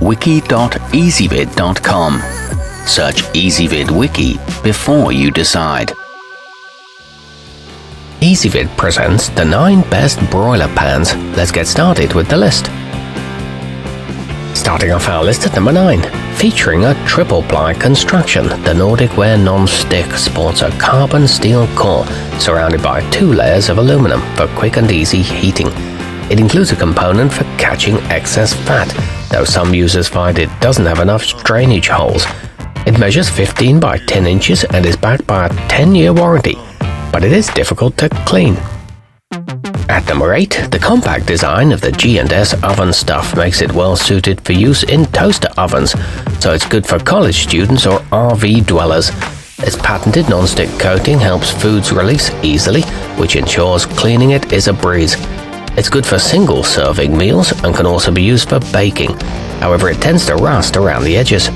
wiki.ezvid.com. Search Ezvid Wiki before you decide. Ezvid presents the 9 best broiler pans. Let's get started with the list. Starting off our list at number 9. Featuring a triple-ply construction, the Nordic ware non-stick sports a carbon steel core surrounded by 2 layers of aluminum for quick and easy heating. It includes a component for catching excess fat, though some users find it doesn't have enough drainage holes. It measures 15 by 10 inches and is backed by a 10-year warranty, but it is difficult to clean. At number 8, the compact design of the G&S ovenstuff makes it well suited for use in toaster ovens, so it's good for college students or RV dwellers. Its patented non-stick coating helps foods release easily, which ensures cleaning it is a breeze. It's good for single-serving meals and can also be used for baking. However, it tends to rust around the edges.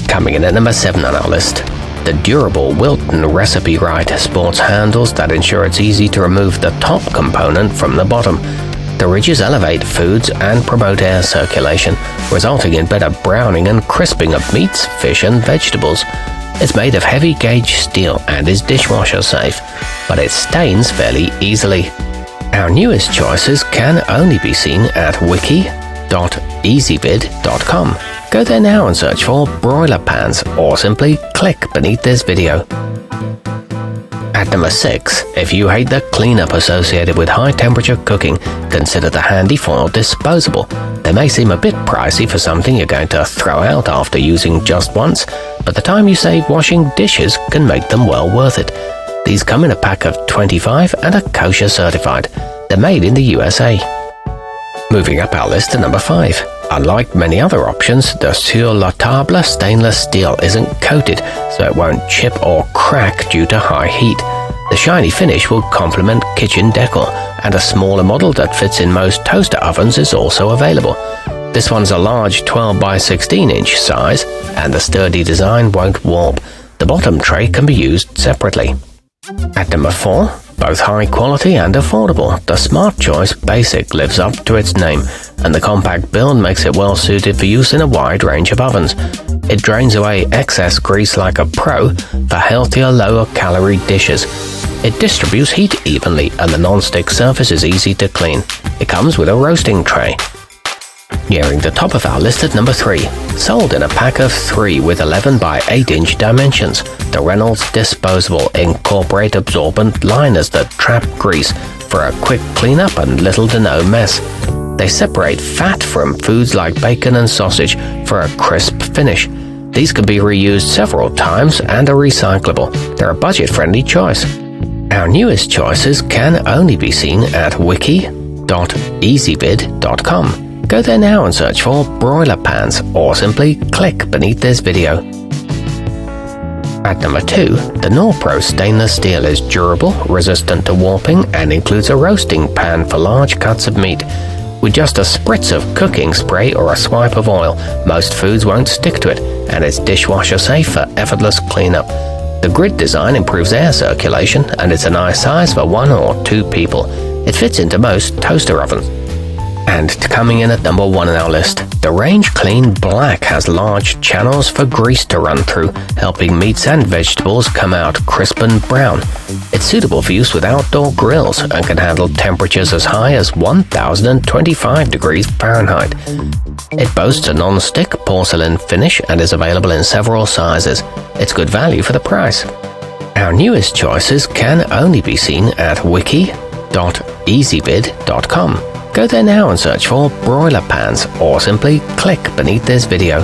Coming in at number 7 on our list, the durable Wilton Recipe Right sports handles that ensure it's easy to remove the top component from the bottom. The ridges elevate foods and promote air circulation, resulting in better browning and crisping of meats, fish and vegetables. It's made of heavy gauge steel and is dishwasher safe, but it stains fairly easily. Our newest choices can only be seen at wiki.ezvid.com. Go there now and search for broiler pans, or simply click beneath this video. At number 6, if you hate the cleanup associated with high-temperature cooking, consider the handi-foil disposable. They may seem a bit pricey for something you're going to throw out after using just once, but the time you save washing dishes can make them well worth it. These come in a pack of 25 and are kosher certified. They're made in the USA. Moving up our list to number 5. Unlike many other options, the sur la table stainless steel isn't coated, so it won't chip or crack due to high heat. The shiny finish will complement kitchen decor, and a smaller model that fits in most toaster ovens is also available. This one's a large 12 by 16 inch size, and the sturdy design won't warp. The bottom tray can be used separately. At number 4, both high quality and affordable, the smartchoice Basic lives up to its name, and the compact build makes it well suited for use in a wide range of ovens. It drains away excess grease like a pro for healthier, lower-calorie dishes. It distributes heat evenly, and the non-stick surface is easy to clean. It comes with a roasting tray. Nearing the top of our list at number 3, sold in a pack of 3 with 11 by 8 inch dimensions, the Reynolds disposable incorporate absorbent liners that trap grease for a quick cleanup and little to no mess. They separate fat from foods like bacon and sausage for a crisp finish. These can be reused several times and are recyclable. They're a budget-friendly choice. Our newest choices can only be seen at wiki.ezvid.com. Go there now and search for broiler pans, or simply click beneath this video. At number 2, the norpro stainless steel is durable, resistant to warping, and includes a roasting pan for large cuts of meat. With just a spritz of cooking spray or a swipe of oil, most foods won't stick to it, and it's dishwasher safe for effortless cleanup. The grid design improves air circulation, and it's a nice size for 1 or 2 people. It fits into most toaster ovens. And coming in at number 1 on our list, the Range Clean Black has large channels for grease to run through, helping meats and vegetables come out crisp and brown. It's suitable for use with outdoor grills and can handle temperatures as high as 1025 degrees Fahrenheit. It boasts a non-stick porcelain finish and is available in several sizes. It's good value for the price. Our newest choices can only be seen at wiki.ezvid.com. Go there now and search for broiler pans, or simply click beneath this video.